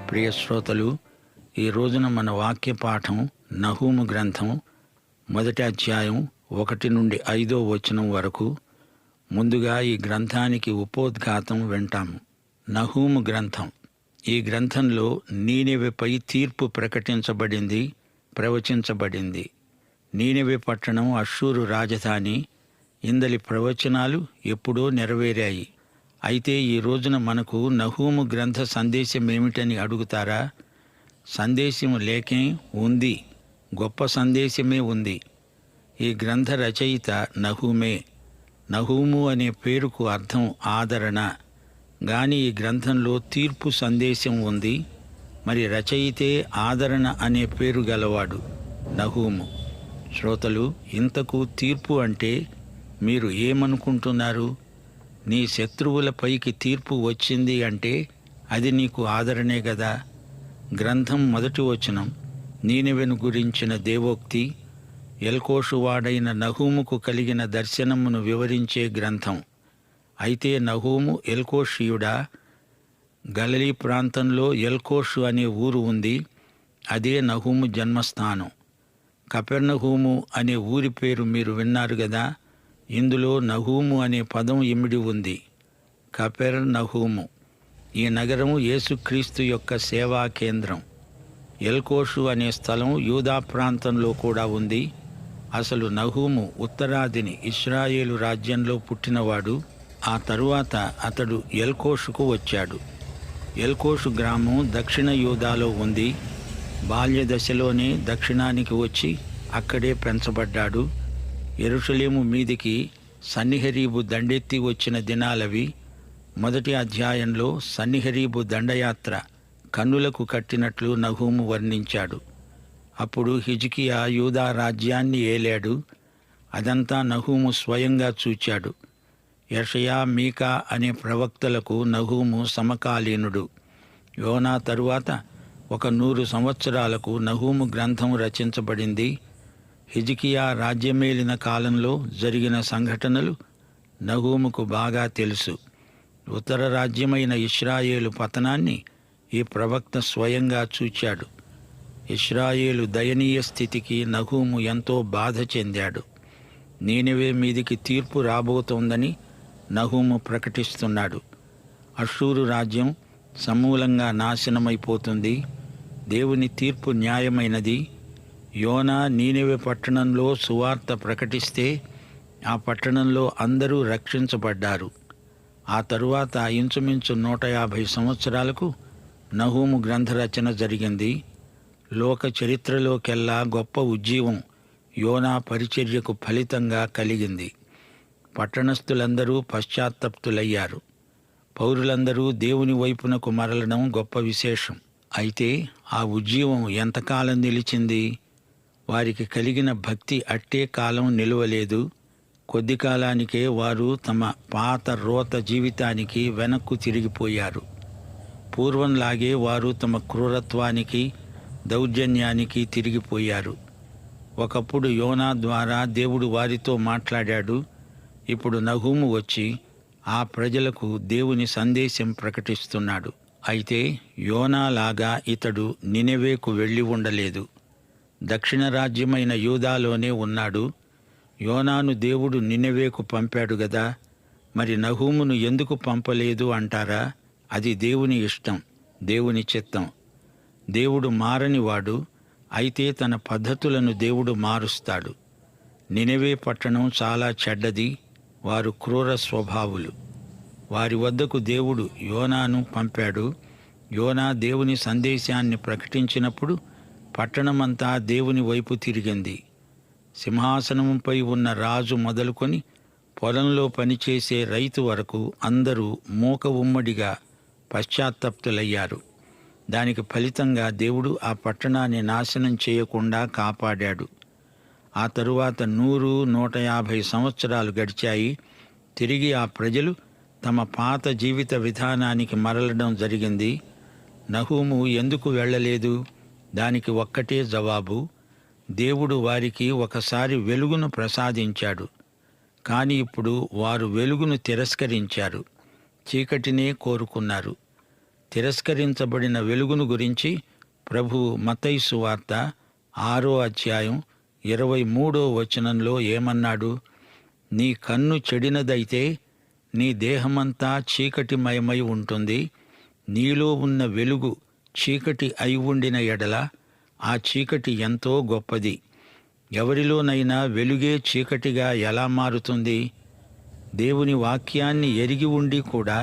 ప్రియ శ్రోతలు, ఈ రోజున మన వాక్య పాఠం నహూము గ్రంథం 1వ అధ్యాయం 1 నుండి 5వ వచనం వరకు. ముందుగా ఈ గ్రంథానికి ఉపోద్ఘాతం వింటాము. నహూము గ్రంథం. ఈ గ్రంథంలో నీనెవెపై తీర్పు ప్రవచించబడింది. నీనెవె పట్టణం అష్షూరు రాజధాని. ఇందలి ప్రవచనాలు ఎప్పుడో నెరవేరాయి. అయితే ఈ రోజున మనకు నహూము గ్రంథ సందేశం ఏమిటని అడుగుతారా? సందేశం లేకే ఉంది, గొప్ప సందేశమే ఉంది. ఈ గ్రంథ రచయిత నహూమే. నహూము అనే పేరుకు అర్థం ఆదరణ. గాని ఈ గ్రంథంలో తీర్పు సందేశం ఉంది. మరి రచయితే ఆదరణ అనే పేరు గలవాడు నహూము. శ్రోతలు, ఇంతకు తీర్పు అంటే మీరు ఏమనుకుంటున్నారు? నీ శత్రువులపైకి తీర్పు వచ్చింది అంటే అది నీకు ఆదరణే గదా. గ్రంథం 1వ వచనం నీనెవెను గురించిన దేవోక్తి. ఎల్కోషువాడైన నహూముకు కలిగిన దర్శనమును వివరించే గ్రంథం. అయితే నహూము ఎల్కోషీయుడా? గలిలీ ప్రాంతంలో ఎల్కోషు అనే ఊరు ఉంది. అదే నహూము జన్మస్థానం. కపెర్నహూము అనే ఊరి పేరు మీరు విన్నారు గదా. ఇందులో నహూము అనే పదం ఇమిడి ఉంది. కపెర్నహూము. ఈ నగరం యేసుక్రీస్తు యొక్క సేవా కేంద్రం. ఎల్కోషు అనే స్థలం యూదా ప్రాంతంలో కూడా ఉంది. అసలు నహూము ఉత్తరాదిని, ఇశ్రాయేలు రాజ్యంలో పుట్టినవాడు. ఆ తరువాత అతడు ఎల్కోషుకు వచ్చాడు. ఎల్కోషు గ్రామం దక్షిణ యూదాలో ఉంది. బాల్య దశలోనే దక్షిణానికి వచ్చి అక్కడే పెంచబడ్డాడు. యెరూషలేము మీదికి సన్నిహరీబు దండెత్తి వచ్చిన దినాలవి. 1వ అధ్యాయంలో సన్నిహరీబు దండయాత్ర కన్నులకు కట్టినట్లు నహూము వర్ణించాడు. అప్పుడు హిజ్కియా యూదా రాజ్యాన్ని ఏలాడు. అదంతా నహూము స్వయంగా చూచాడు. యెషయా, మీకా అనే ప్రవక్తలకు నహూము సమకాలీనుడు. యోనా తరువాత 100 సంవత్సరాలకు నహూము గ్రంథం రచించబడింది. హిజ్కియా రాజ్యమేలిన కాలంలో జరిగిన సంఘటనలు నహూముకు బాగా తెలుసు. ఉత్తర రాజ్యమైన ఇశ్రాయేలు పతనాన్ని ఈ ప్రవక్త స్వయంగా చూచాడు. ఇశ్రాయేలు దయనీయ స్థితికి నహూము ఎంతో బాధ చెందాడు. నీనెవె మీదికి తీర్పు రాబోతోందని నహూము ప్రకటిస్తున్నాడు. అష్షూరు రాజ్యం సమూలంగా నాశనమైపోతుంది. దేవుని తీర్పు న్యాయమైనది. యోనా నీనెవె పట్టణంలో సువార్త ప్రకటిస్తే ఆ పట్టణంలో అందరూ రక్షించబడ్డారు. ఆ తరువాత ఇంచుమించు 150 సంవత్సరాలకు నహూము గ్రంథ రచన జరిగింది. లోక చరిత్రలోకెల్లా గొప్ప ఉజ్జీవం యోనా పరిచర్యకు ఫలితంగా కలిగింది. పట్టణస్థులందరూ పశ్చాత్తప్తులయ్యారు. పౌరులందరూ దేవుని వైపునకు మరలడం గొప్ప విశేషం. అయితే ఆ ఉజ్జీవం ఎంతకాలం నిలిచింది? వారికి కలిగిన భక్తి అట్టే కాలం నిలువలేదు. కొద్ది కాలానికే వారు తమ పాత రోత జీవితానికి వెనక్కు తిరిగిపోయారు. పూర్వంలాగే వారు తమ క్రూరత్వానికి, దౌర్జన్యానికి తిరిగిపోయారు. ఒకప్పుడు యోనా ద్వారా దేవుడు వారితో మాట్లాడాడు. ఇప్పుడు నహూము వచ్చి ఆ ప్రజలకు దేవుని సందేశం ప్రకటిస్తున్నాడు. అయితే యోనాలాగా ఇతడు నినెవెకు వెళ్ళి ఉండలేదు. దక్షిణ రాజ్యమైన యూదాలోనే ఉన్నాడు. యోనాను దేవుడు నినెవెకు పంపాడు గదా. మరి నహూమును ఎందుకు పంపలేదు అంటారా? అది దేవుని ఇష్టం, దేవుని చిత్తం. దేవుడు మారనివాడు. అయితే తన పద్ధతులను దేవుడు మారుస్తాడు. నినెవె పట్టణం చాలా చెడ్డది. వారు క్రూర స్వభావులు. వారి వద్దకు దేవుడు యోనాను పంపాడు. యోనా దేవుని సందేశాన్ని ప్రకటించినప్పుడు పట్టణమంతా దేవుని వైపు తిరిగింది. సింహాసనంపై ఉన్న రాజు మొదలుకొని పొలంలో పనిచేసే రైతు వరకు అందరూ మూక ఉమ్మడిగా పశ్చాత్తప్తులయ్యారు. దానికి ఫలితంగా దేవుడు ఆ పట్టణాన్ని నాశనం చేయకుండా కాపాడాడు. ఆ తరువాత 100-150 సంవత్సరాలు గడిచాయి. తిరిగి ఆ ప్రజలు తమ పాత జీవిత విధానానికి మరలడం జరిగింది. నహూము ఎందుకు వెళ్ళలేదు? దానికి ఒక్కటే జవాబు. దేవుడు వారికి ఒకసారి వెలుగును ప్రసాదించాడు. కానీ ఇప్పుడు వారు వెలుగును తిరస్కరించారు, చీకటినే కోరుకున్నారు. తిరస్కరించబడిన వెలుగును గురించి ప్రభువు మత్తయి సువార్త 6వ అధ్యాయం 23వ వచనంలో ఏమన్నాడు? నీ కన్ను చెడినదైతే నీ దేహమంతా చీకటిమయమై ఉంటుంది. నీలో ఉన్న వెలుగు చీకటి అయి ఉండిన ఎడల ఆ చీకటి ఎంతో గొప్పది. ఎవరిలోనైనా వెలుగే చీకటిగా ఎలా మారుతుంది? దేవుని వాక్యాన్ని ఎరిగి ఉండి కూడా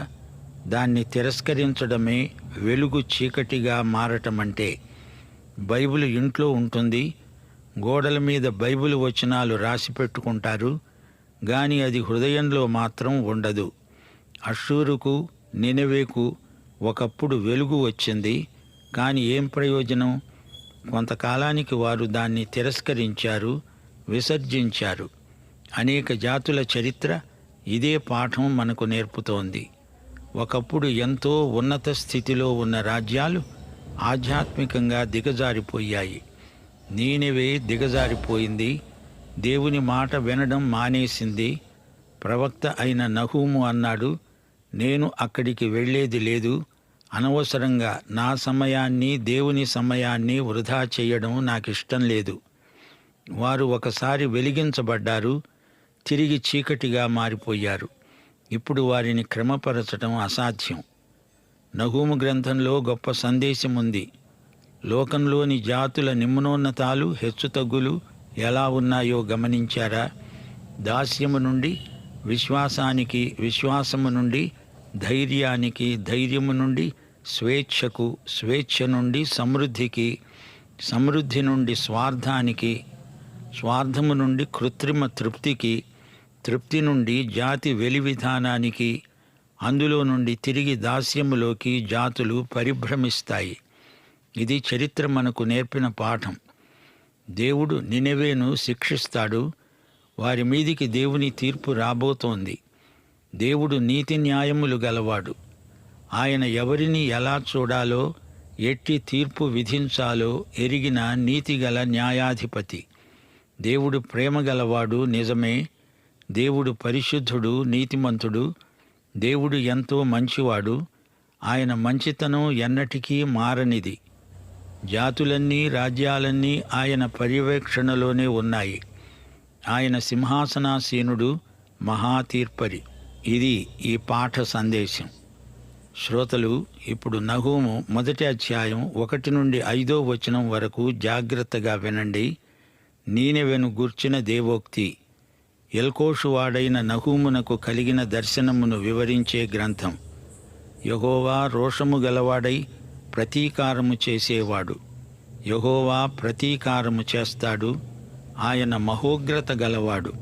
దాన్ని తిరస్కరించడమే వెలుగు చీకటిగా మారటమంటే. బైబిల్ ఇంట్లో ఉంటుంది, గోడల మీద బైబిల్ వచనాలు రాసి పెట్టుకుంటారు, గాని అది హృదయంలో మాత్రం ఉండదు. అష్షూరుకు, నినెవేకు ఒకప్పుడు వెలుగు వచ్చింది, కాని ఏం ప్రయోజనం? కొంతకాలానికి వారు దాన్ని తిరస్కరించారు, విసర్జించారు. అనేక జాతుల చరిత్ర ఇదే పాఠం మనకు నేర్పుతోంది. ఒకప్పుడు ఎంతో ఉన్నత స్థితిలో ఉన్న రాజ్యాలు ఆధ్యాత్మికంగా దిగజారిపోయాయి. నీనెవే దిగజారిపోయింది, దేవుని మాట వినడం మానేసింది. ప్రవక్త అయిన నహూము అన్నాడు, నేను అక్కడికి వెళ్ళేది లేదు. అనవసరంగా నా సమయాన్ని, దేవుని సమయాన్ని వృధా చేయడం నాకిష్టం లేదు. వారు ఒకసారి వెలిగించబడ్డారు, తిరిగి చీకటిగా మారిపోయారు. ఇప్పుడు వారిని క్రమపరచడం అసాధ్యం. నహూము గ్రంథంలో గొప్ప సందేశం ఉంది. లోకంలోని జాతుల నిమ్నోన్నతాలు, హెచ్చుతగ్గులు ఎలా ఉన్నాయో గమనించారా? దాస్యము నుండి విశ్వాసానికి, విశ్వాసము నుండి ధైర్యానికి, ధైర్యము నుండి స్వేచ్ఛకు, స్వేచ్ఛ నుండి సమృద్ధికి, సమృద్ధి నుండి స్వార్థానికి, స్వార్థము నుండి కృత్రిమ తృప్తికి, తృప్తి నుండి జాతి వెలి విధానానికి, అందులో నుండి తిరిగి దాస్యములోకి జాతులు పరిభ్రమిస్తాయి. ఇది చరిత్ర మనకు నేర్పిన పాఠం. దేవుడు నినెవేను శిక్షిస్తాడు. వారి మీదికి దేవుని తీర్పు రాబోతోంది. దేవుడు నీతి న్యాయములు గలవాడు. ఆయన ఎవరిని ఎలా చూడాలో, ఎట్టి తీర్పు విధించాలో ఎరిగిన నీతిగల న్యాయాధిపతి. దేవుడు ప్రేమ గలవాడు, నిజమే. దేవుడు పరిశుద్ధుడు, నీతిమంతుడు. దేవుడు ఎంతో మంచివాడు. ఆయన మంచితనం ఎన్నటికీ మారనిది. జాతులన్నీ, రాజ్యాలన్నీ ఆయన పర్యవేక్షణలోనే ఉన్నాయి. ఆయన సింహాసనాసీనుడు, మహాతీర్పరి. ఇది ఈ పాఠ సందేశం. శ్రోతలు, ఇప్పుడు నహూము 1వ అధ్యాయం 1 నుండి 5వ వచనం వరకు జాగ్రత్తగా వినండి. నీనెవెను గూర్చిన దేవోక్తి. ఎల్కోషు వాడైన నహూమునకు కలిగిన దర్శనమును వివరించే గ్రంథం. యెహోవా రోషము గలవాడై ప్రతీకారము చేసేవాడు. యెహోవా ప్రతీకారము చేస్తాడు. ఆయన మహోగ్రత గలవాడు.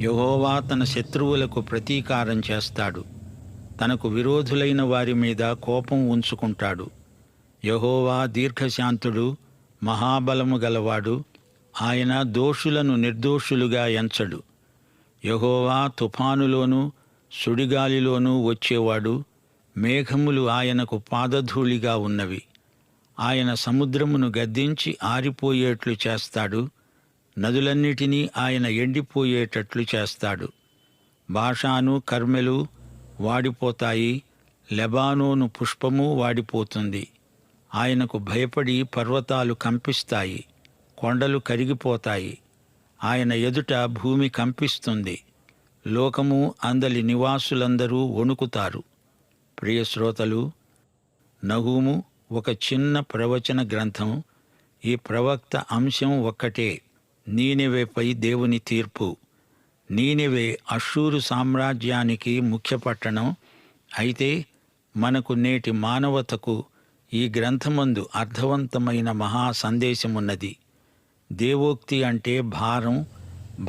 యెహోవా తన శత్రువులకు ప్రతీకారం చేస్తాడు. తనకు విరోధులైన వారి మీద కోపం ఉంచుకుంటాడు. యెహోవా దీర్ఘశాంతుడు, మహాబలము గలవాడు. ఆయన దోషులను నిర్దోషులుగా ఎంచడు. యెహోవా తుఫానులోనూ సుడిగాలిలోనూ వచ్చేవాడు. మేఘములు ఆయనకు పాదధూళిగా ఉన్నవి. ఆయన సముద్రమును గద్దించి ఆరిపోయేట్లు చేస్తాడు. నదులన్నిటినీ ఆయన ఎండిపోయేటట్లు చేస్తాడు. బాషాను, కర్మెలు వాడిపోతాయి. లెబానోను పుష్పము వాడిపోతుంది. ఆయనకు భయపడి పర్వతాలు కంపిస్తాయి, కొండలు కరిగిపోతాయి. ఆయన ఎదుట భూమి కంపిస్తుంది. లోకము, అందలి నివాసులందరూ వణుకుతారు. ప్రియ శ్రోతలు, నహూము ఒక చిన్న ప్రవచన గ్రంథం. ఈ ప్రవక్త అంశం ఒక్కటే, నీనెవేపై దేవుని తీర్పు. నీనెవే అష్షూరు సామ్రాజ్యానికి ముఖ్య పట్టణం. అయితే మనకు, నేటి మానవతకు ఈ గ్రంథమందు అర్థవంతమైన మహా సందేశమున్నది. దేవోక్తి అంటే భారం,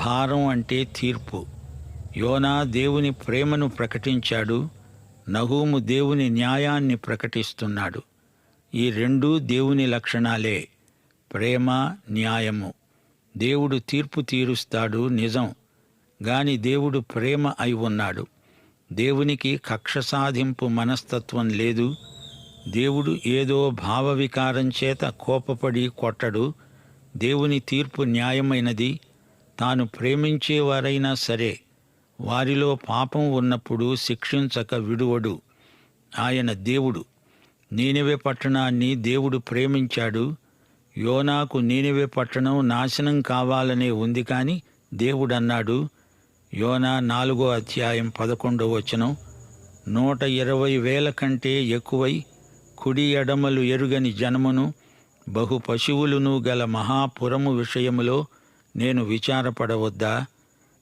భారం అంటే తీర్పు. యోనా దేవుని ప్రేమను ప్రకటించాడు. నహూము దేవుని న్యాయాన్ని ప్రకటిస్తున్నాడు. ఈ రెండూ దేవుని లక్షణాలే, ప్రేమ, న్యాయము. దేవుడు తీర్పు తీరుస్తాడు, నిజం. గాని దేవుడు ప్రేమ అయి ఉన్నాడు. దేవునికి కక్ష సాధింపు మనస్తత్వం లేదు. దేవుడు ఏదో భావవికారం చేత కోపపడి కొట్టడు. దేవుని తీర్పు న్యాయమైనది. తాను ప్రేమించేవారైనా సరే వారిలో పాపం ఉన్నప్పుడు శిక్షించక విడువడు. ఆయన దేవుడు. నీనెవె పట్టణాన్ని దేవుడు ప్రేమించాడు. యోనాకు నీనెవె పట్టణం నాశనం కావాలనే ఉంది, కాని దేవుడన్నాడు. యోనా 4వ అధ్యాయం 11వ వచనం, 120,000 కంటే ఎక్కువై కుడి ఎడమలు ఎరుగని జనమును బహు పశువులను గల మహాపురము విషయములో నేను విచారపడవద్దా?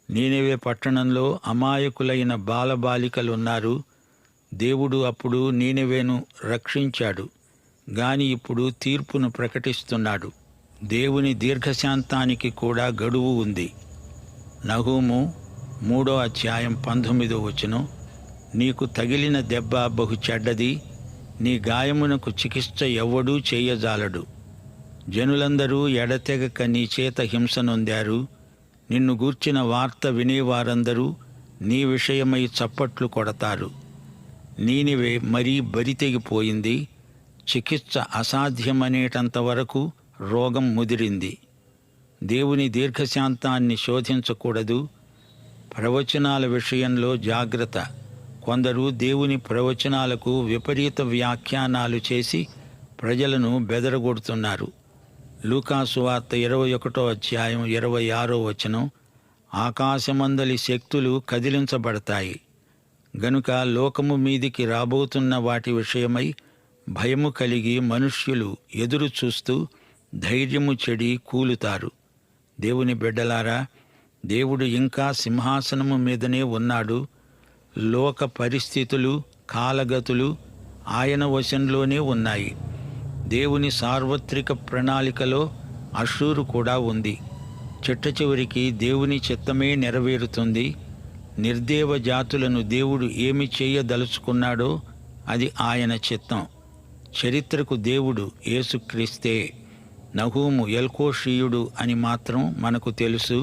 నీనెవె పట్టణంలో అమాయకులైన బాలబాలికలున్నారు. దేవుడు అప్పుడు నీనెవెను రక్షించాడు, గాని ఇప్పుడు తీర్పును ప్రకటిస్తున్నాడు. దేవుని దీర్ఘశాంతానికి కూడా గడువు ఉంది. నహూము 3వ అధ్యాయం 19వ వచనం, నీకు తగిలిన దెబ్బ బహు చెడ్డది, నీ గాయమునకు చికిత్స ఎవ్వడూ చేయజాలడు. జనులందరూ ఎడతెగక నీ చేత హింస నొందారు. నిన్ను గూర్చిన వార్త వినేవారందరూ నీ విషయమై చప్పట్లు కొడతారు. నీనెవె మరీ బరితెగిపోయింది, చికిత్స అసాధ్యమనేటంత వరకు రోగం ముదిరింది. దేవుని దీర్ఘశాంతాన్ని శోధించకూడదు. ప్రవచనాల విషయంలో జాగ్రత్త. కొందరు దేవుని ప్రవచనాలకు విపరీత వ్యాఖ్యానాలు చేసి ప్రజలను బెదరగొడుతున్నారు. లూకాసు వార్త 21వ అధ్యాయం 26వ వచనం, ఆకాశమందలి శక్తులు కదిలించబడతాయి గనుక లోకము మీదికి రాబోతున్న వాటి విషయమై భయము కలిగి మనుష్యులు ఎదురు చూస్తూ ధైర్యము చెడి కూలుతారు. దేవుని బిడ్డలారా, దేవుడు ఇంకా సింహాసనము మీదనే ఉన్నాడు. లోక పరిస్థితులు, కాలగతులు ఆయన వశంలోనే ఉన్నాయి. దేవుని సార్వత్రిక ప్రణాళికలో అషూరు కూడా ఉంది. చిట్ట చివరికి దేవుని చిత్తమే నెరవేరుతుంది. నిర్దేవ జాతులను దేవుడు ఏమి చేయదలుచుకున్నాడో అది ఆయన చిత్తం. చరిత్రకు దేవుడు యేసుక్రీస్తే. నహూము ఎల్కోషీయుడు అని మాత్రం మనకు తెలుసు.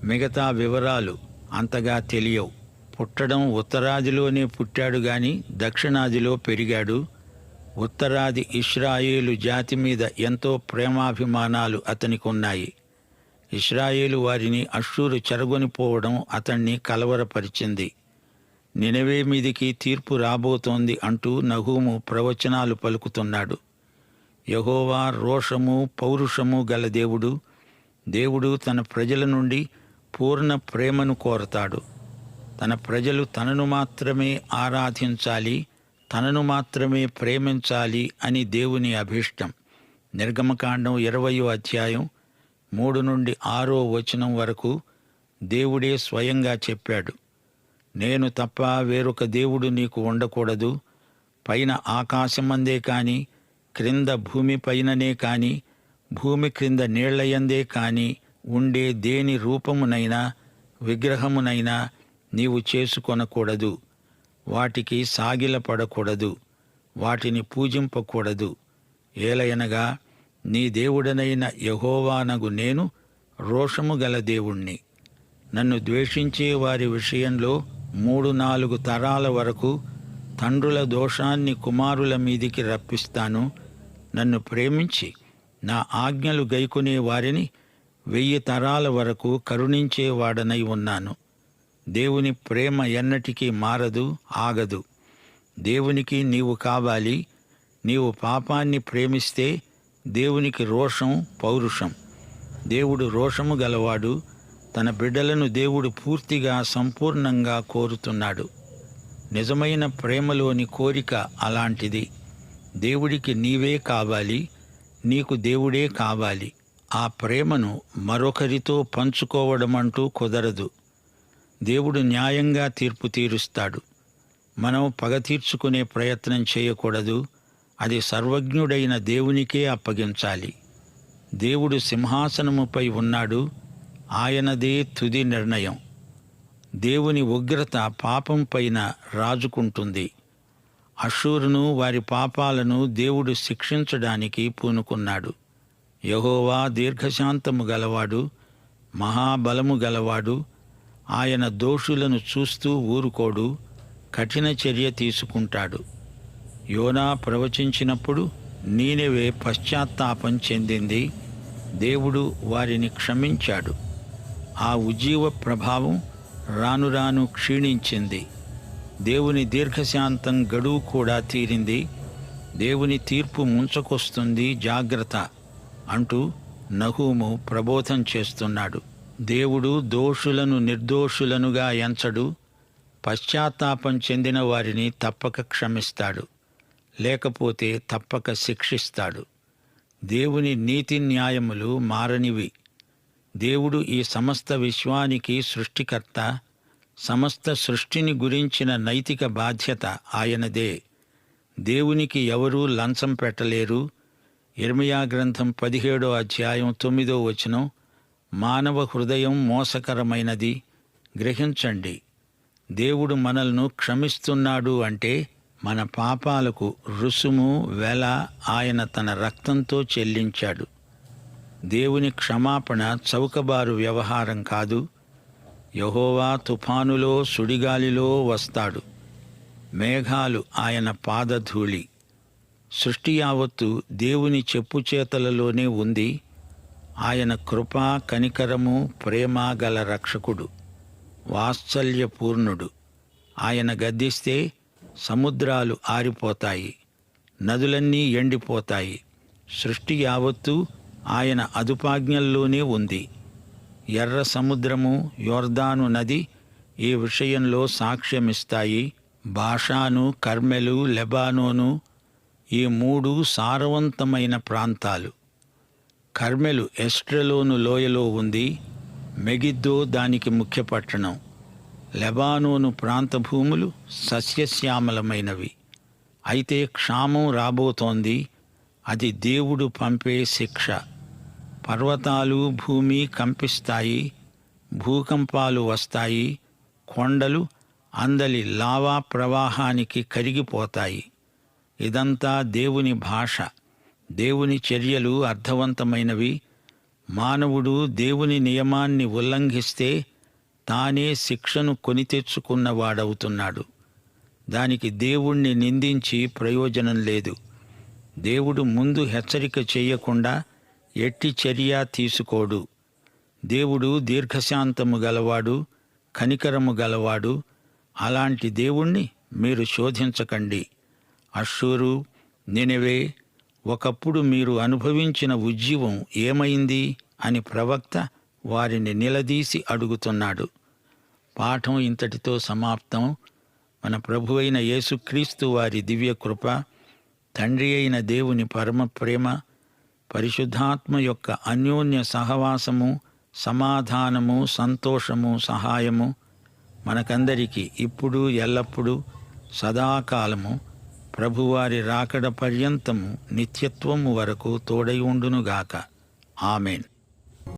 మిగతా వివరాలు అంతగా తెలియవు. పుట్టడం ఉత్తరాదిలోనే పుట్టాడు గాని దక్షిణాదిలో పెరిగాడు. ఉత్తరాది ఇశ్రాయేలు జాతి మీద ఎంతో ప్రేమాభిమానాలు అతనికి ఉన్నాయి. ఇశ్రాయేలు వారిని అష్షూరు చెరగొనిపోవడం అతన్ని కలవరపరిచింది. నినెవె మీదికి తీర్పు రాబోతోంది అంటూ నహూము ప్రవచనాలు పలుకుతున్నాడు. యెహోవా రోషము పౌరుషము గల దేవుడు. దేవుడు తన ప్రజల నుండి పూర్ణ ప్రేమను కోరతాడు. తన ప్రజలు తనను మాత్రమే ఆరాధించాలి, తనను మాత్రమే ప్రేమించాలి అని దేవుని అభీష్టం. నిర్గమకాండం 20వ అధ్యాయం 3 నుండి 6వ వచనం వరకు దేవుడే స్వయంగా చెప్పాడు. నేను తప్ప వేరొక దేవుడు నీకు ఉండకూడదు. పైన ఆకాశమందే కాని, క్రింద భూమిపైననే కాని, భూమి క్రింద నీళ్లయందే కాని ఉండే దేని రూపమునైనా విగ్రహమునైనా నీవు చేసుకొనకూడదు. వాటికి సాగిలపడకూడదు, వాటిని పూజింపకూడదు. ఏలయనగా నీ దేవుడనైన యెహోవానగు నేను రోషము గల దేవుణ్ణి. నన్ను ద్వేషించే వారి విషయంలో 3-4 తరాల వరకు తండ్రుల దోషాన్ని కుమారుల మీదికి రప్పిస్తాను. నన్ను ప్రేమించి నా ఆజ్ఞలు గైకొనే వారిని 1000 తరాల వరకు కరుణించేవాడనై ఉన్నాను. దేవుని ప్రేమ ఎన్నటికీ మారదు, ఆగదు. దేవునికి నీవు కావాలి. నీవు పాపాన్ని ప్రేమిస్తే దేవునికి రోషం, పౌరుషం. దేవుడు రోషము గలవాడు. తన బిడ్డలను దేవుడు పూర్తిగా సంపూర్ణంగా కోరుతున్నాడు. నిజమైన ప్రేమలోని కోరిక అలాంటిది. దేవుడికి నీవే కావాలి, నీకు దేవుడే కావాలి. ఆ ప్రేమను మరొకరితో పంచుకోవడమంటూ కుదరదు. దేవుడు న్యాయంగా తీర్పు తీరుస్తాడు. మనం పగ తీర్చుకునే ప్రయత్నం చేయకూడదు. అది సర్వజ్ఞుడైన దేవునికే అప్పగించాలి. దేవుడు సింహాసనముపై ఉన్నాడు. ఆయనదే తుది నిర్ణయం. దేవుని ఉగ్రత పాపం పైన రాజుకుంటుంది. అషూరును వారి పాపాలను దేవుడు శిక్షించడానికి పూనుకున్నాడు. యెహోవా దీర్ఘశాంతము గలవాడు, మహాబలము గలవాడు. ఆయన దోషులను చూస్తూ ఊరుకోడు, కఠిన చర్య తీసుకుంటాడు. యోనా ప్రవచించినప్పుడు నీనెవె పశ్చాత్తాపం చెందింది. దేవుడు వారిని క్షమించాడు. ఆ ఉజ్జీవ ప్రభావం రాను రాను క్షీణించింది. దేవుని దీర్ఘశాంతం గడువు కూడా తీరింది. దేవుని తీర్పు ముంచుకొస్తుంది, జాగ్రత్త అంటూ నహూము ప్రబోధం చేస్తున్నాడు. దేవుడు దోషులను నిర్దోషులనుగా ఎంచడు. పశ్చాత్తాపం చెందిన వారిని తప్పక క్షమిస్తాడు, లేకపోతే తప్పక శిక్షిస్తాడు. దేవుని నీతి న్యాయములు మారనివి. దేవుడు ఈ సమస్త విశ్వానికి సృష్టికర్త. సమస్త సృష్టిని గురించిన నైతిక బాధ్యత ఆయనదే. దేవునికి ఎవరూ లంచం పెట్టలేరు. యిర్మీయా గ్రంథం 17వ అధ్యాయం 9వ వచనం, మానవ హృదయం మోసకరమైనది, గ్రహించండి. దేవుడు మనల్ని క్షమిస్తున్నాడు అంటే మన పాపాలకు రుసుము, వెల ఆయన తన రక్తంతో చెల్లించాడు. దేవుని క్షమాపణ చౌకబారు వ్యవహారం కాదు. యెహోవా తుఫానులో, సుడిగాలిలో వస్తాడు. మేఘాలు ఆయన పాదధూళి. సృష్టి యావత్తు దేవుని చెప్పుచేతలలోనే ఉంది. ఆయన కృప, కనికరము, ప్రేమ గల రక్షకుడు, వాత్సల్యపూర్ణుడు. ఆయన గద్దిస్తే సముద్రాలు ఆరిపోతాయి, నదులన్నీ ఎండిపోతాయి. సృష్టి యావత్తు ఆయన అదుపాజ్ఞల్లోనే ఉంది. ఎర్ర సముద్రము, యొర్దాను నది ఈ విషయంలో సాక్ష్యమిస్తాయి. బాషాను, కర్మెలు, లెబానోను ఈ 3 సారవంతమైన ప్రాంతాలు. కర్మెలు ఎస్ట్రెలోను లోయలో ఉంది. మెగిద్దో దానికి ముఖ్య పట్టణం. లెబానోను ప్రాంత భూములు సస్యశ్యామలమైనవి. అయితే క్షామం రాబోతోంది. అది దేవుడు పంపే శిక్ష. పర్వతాలు, భూమి కంపిస్తాయి. భూకంపాలు వస్తాయి. కొండలు అందలి లావా ప్రవాహానికి కరిగిపోతాయి. ఇదంతా దేవుని భాష. దేవుని చర్యలు అర్థవంతమైనవి. మానవుడు దేవుని నియమాన్ని ఉల్లంఘిస్తే తానే శిక్షను కొని తెచ్చుకున్నవాడవుతున్నాడు. దానికి దేవుణ్ణి నిందించి ప్రయోజనం లేదు. దేవుడు ముందు హెచ్చరిక చేయకుండా ఎట్టి చర్య తీసుకోడు. దేవుడు దీర్ఘశాంతము గలవాడు, కనికరము గలవాడు. అలాంటి దేవుణ్ణి మీరు శోధించకండి. అష్షూరు, నినెవే, ఒకప్పుడు మీరు అనుభవించిన ఉజ్జీవం ఏమైంది అని ప్రవక్త వారిని నిలదీసి అడుగుతున్నాడు. పాఠం ఇంతటితో సమాప్తం. మన ప్రభువైన యేసుక్రీస్తు వారి దివ్యకృప, తండ్రి అయిన దేవుని పరమ ప్రేమ, పరిశుద్ధాత్మ యొక్క అన్యోన్య సహవాసము, సమాధానము, సంతోషము, సహాయము మనకందరికీ ఇప్పుడు ఎల్లప్పుడూ సదాకాలము ప్రభువారి రాకడ పర్యంతము నిత్యత్వము వరకు తోడై ఉండునుగాక. ఆమేన్.